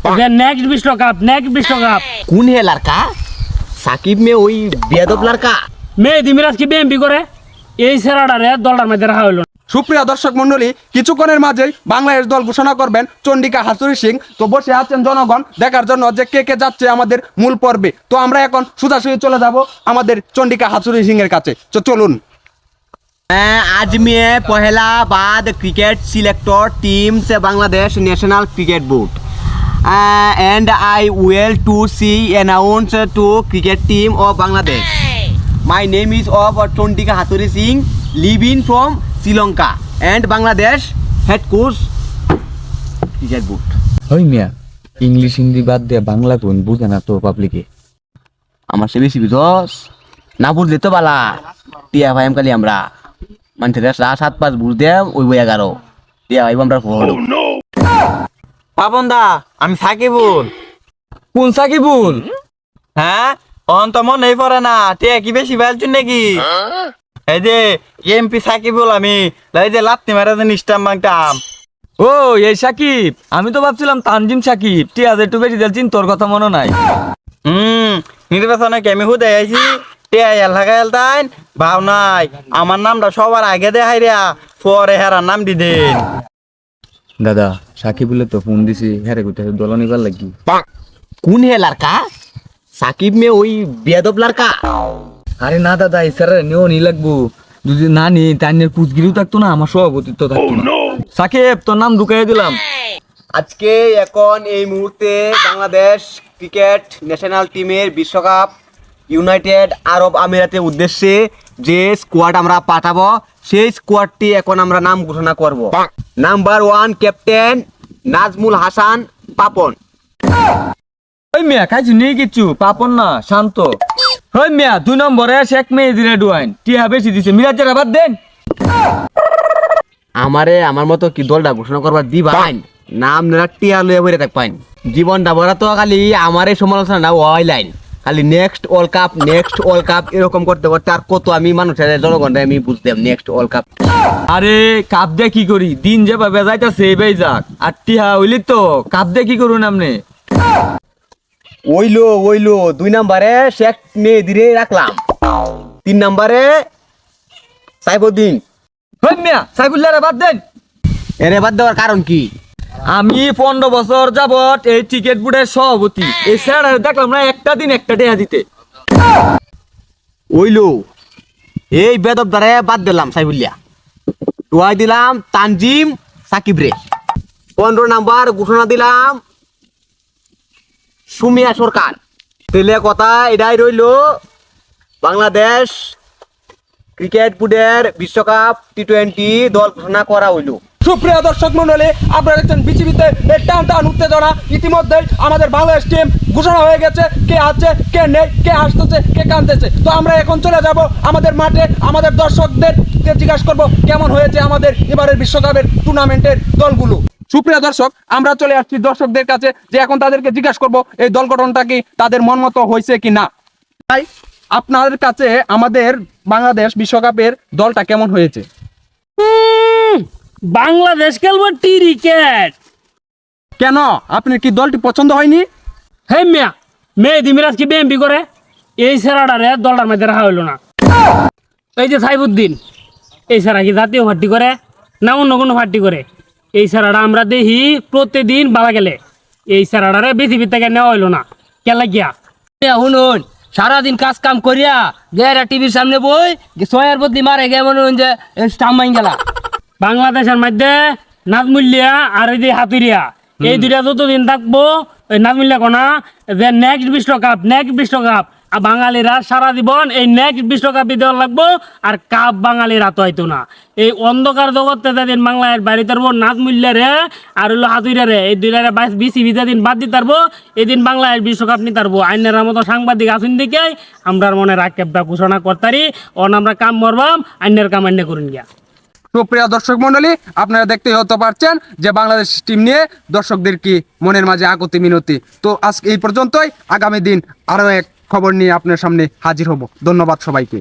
Next विश्वकप कौन है लड़का? সাকিব মে ওই বেয়াদব লড়কা মেহেদী মিরাজ কি বিএমপি করে এই সেরাডারে দলটার মধ্যে রাখা হইল। সুপ্রিয় দর্শক মন্ডলী, কিছুক্ষণের মাঝেই বাংলাদেশ দল ঘোষণা করবেন চন্ডিকা হাতুড়ি সিং। তো বসে আছেন জনগণ দেখার জন্য যে কে কে যাচ্ছে আমাদের মূল পর্বে। তো আমরা এখন সোজাসুজি চলে যাব আমাদের চন্ডিকা হাতুড়ি সিং এর কাছে। তো চলুন। आज मैं पहला बाद क्रिकेट सिलेक्टर टीम से Bangladesh national cricket board and I will to see announce to cricket team of Bangladesh. My name is of Chondika Haturi Singh, living from Sri Lanka and Bangladesh head coach cricket board. ওই মিয়া English Hindi বাদ দিয়ে বাংলা কোন বুঝে না তো পাবলিকে। আমার সে বেশি বুঝস না, বুঝলে তো বালা টিয়া ভাই কালি আমরা মানুষের 7-5 বুঝ দেব ওই 11 টিয়া ভাই আমরা ফলো। পাপন দা, আমি সাকিবুল। কোন সাকিবুল? হ্যাঁ, অন তো মনে পড়ে না, টিয়া কি বেশি ফেলছুন নাকি? এই যে এমপি সাকিবুল, আমি এই যে লাত্তি মারা যে নিষ্টাম বাংটাম। ও এই সাকিব, আমি তো ভাবছিলাম তানজিম সাকিব। টিয়া যে একটু বেশি দিলছিন, তোর কথা মনে নাই। নির্বাচনে কেমি হুদে আইছি, টিয়া এলাকা এলতাইন ভাব নাই, আমার নামটা সবার আগে দেখাই রিয়া, পরে হেরার নাম দি দেন। দাদা সাকিবুলে তো ফোন দিছি, হ্যারে কোথায় দল নিবার লাগি। कौन है लड़का? সাকিব মে ওই বেয়াদব লড়কা। আরে না দাদা, এই স্যার নিও নি লাগবো। যদি না নি তাইনের পুজগিরিও থাকতো না, আমার সভাপতিত্ব থাকতো না। সাকিব তোর নাম ঢুকাই দিলাম। আজকে এখন এই মুহূর্তে বাংলাদেশ ক্রিকেট ন্যাশনাল টিমের বিশ্বকাপ ইউনাইটেড আরব আমিরাতের উদ্দেশ্যে যে স্কোয়াড আমরা পাঠাবো, সেই স্কোয়াডটি এখন আমরা নাম ঘোষণা করব। Number 1 captain Nazmul Hasan Papon. ওই মিয়া খাইছি নিয়ে কিচ্ছু পাপন না, শান্ত। ওই মিয়া 2 নম্বরে শেখ মেহেদী রেডওয়াইন, টিয়া বেশি দিছে, মিরাজের আবার দেন। আমার মতো কি দলটা ঘোষণা করবার দিবাইন, নাম টিয়া লয়ে বইরে থাক পাইন। জীবনটা ভরা তো খালি আমারই সমালোচনা ওয়াই লাইন, খালি নেক্সট ওয়ার্ল্ড কাপ এরকম করতে করতে আর কত আমি মানুষের জনগণটা আমি বুঝতাম নেক্সট ওয়ার্ল্ড কাপ। আরে কাপ দিয়ে কি করি, দিন যেভাবে যাইতাছে এভাবে যাক। আর টিহা হইলি তো কাপ দিয়ে কি করুন আপনি? ওইলো 2 নম্বরে শেখ মেহেদীরে রাখলাম, 3 নম্বরে সাইফুদ্দিন। ওই মিয়া সাইফুল্লাহ বাদ দেন। এর বাদ দেওয়ার কারণ কি? আমি 15 বছর যাবত এই টিকেট বোর্ডের সভাপতি। এই স্যার দেখলাম না একটা দিন একটা টিয়া দিতে। ওইলো এই বেদব দ্বারা বাদ দিলাম সাইফুল্লাহ, টুয়াই দিলাম তানজিম সাকিব রে। 15 নাম্বার ঘোষণা দিলাম সুমিয়া সরকার। তেলে কথা এটাই রইলো, বাংলাদেশ ক্রিকেট বোর্ডের বিশ্বকাপ টি20 দল ঘোষণা করা হইলো। সুপ্রিয় দর্শক মন্ডলী, আপনারা দেখছেন বিসিবিতে টান টান উত্তেজনা। ইতিমধ্যে আমাদের বাংলাদেশ টিম ঘোষণা হয়ে গেছে, কে আছে কে নেই, কে আসতেছে কে কাঁদতেছে। তো আমরা এখন চলে যাব আমাদের মাঠে, আমাদের দর্শকদের জিজ্ঞাসা করব কেমন হয়েছে আমাদের এবারের বিশ্বকাপের টুর্নামেন্টের দলগুলো। সুপ্রিয় দর্শক, আমরা চলে আসছি দর্শকদের কাছে, যে এখন তাদেরকে জিজ্ঞাসা করব এই দল গঠনটা কি তাদের মন মতো হয়েছে কি না। তাই আপনাদের কাছে আমাদের বাংলাদেশ বিশ্বকাপের দলটা কেমন হয়েছে? বাংলাদেশ খেলবো ক্রিকেট। কেন, আপনার কি দলটি পছন্দ হয়নি? হে মিয়া, মেহেদী মিরাজ কি বিএমপি করে এই সেরাডারে দলটার মধ্যে রাখা হইল না। এই যে সাইফুদ্দিন, এই সেরা কি জাতীয় পার্টি করে না অন্য কোনো পার্টি করে? এই সেরাটা আমরা দেখি প্রতিদিন বালা গেলে, এই সেরাডারে বিসিবি থেকে নেওয়া হইল না। কেলা গিয়া শুনুন, সারাদিন কাজ কাম করিয়া গেরা টিভির সামনে বই ছয়ের বদলি মারে গে মনে হন যে স্টাম্প মাইন গেলা। বাংলাদেশের মধ্যে নাজমুল্লিয়া আর এই যে হাতুরিয়া, এই দুইটা যতদিন থাকবো, ওই নাজমুল্লিয়া কোনা যে নেক্সট বিশ্বকাপ আর বাঙালিরা সারা জীবন এই নেক্সট বিশ্বকাপই দেওয়া লাগবো, আর কাপ বাঙালিরা তো হয়তো না। এই অন্ধকার জগতে যেদিন বাংলাদেশ বাড়ি তারবো নাজমুল্লিয়া রে আর হলো হাতুরিয়া রে, এই দুইটারে বিসিবি যেদিন বাদ দিতে পারবো, এদিন বাংলাদেশ বিশ্বকাপ নিতে পারবো। আইনের মতো সাংবাদিক আসুন দিকে আমরা মনে রাখেবটা ঘোষণা করতারি, অন আমরা কাম মরবাম, আইনের কাম আইনে করুন গিয়া। সুপ্রিয় দর্শক মন্ডলী, আপনারা দেখতে হতে পারছেন যে বাংলাদেশ টিম নিয়ে দর্শকদের কি মনের মাঝে আকুতি মিনতি। তো আজকে এই পর্যন্তই, আগামী দিন আরো এক খবর নিয়ে আপনার সামনে হাজির হব। ধন্যবাদ সবাইকে।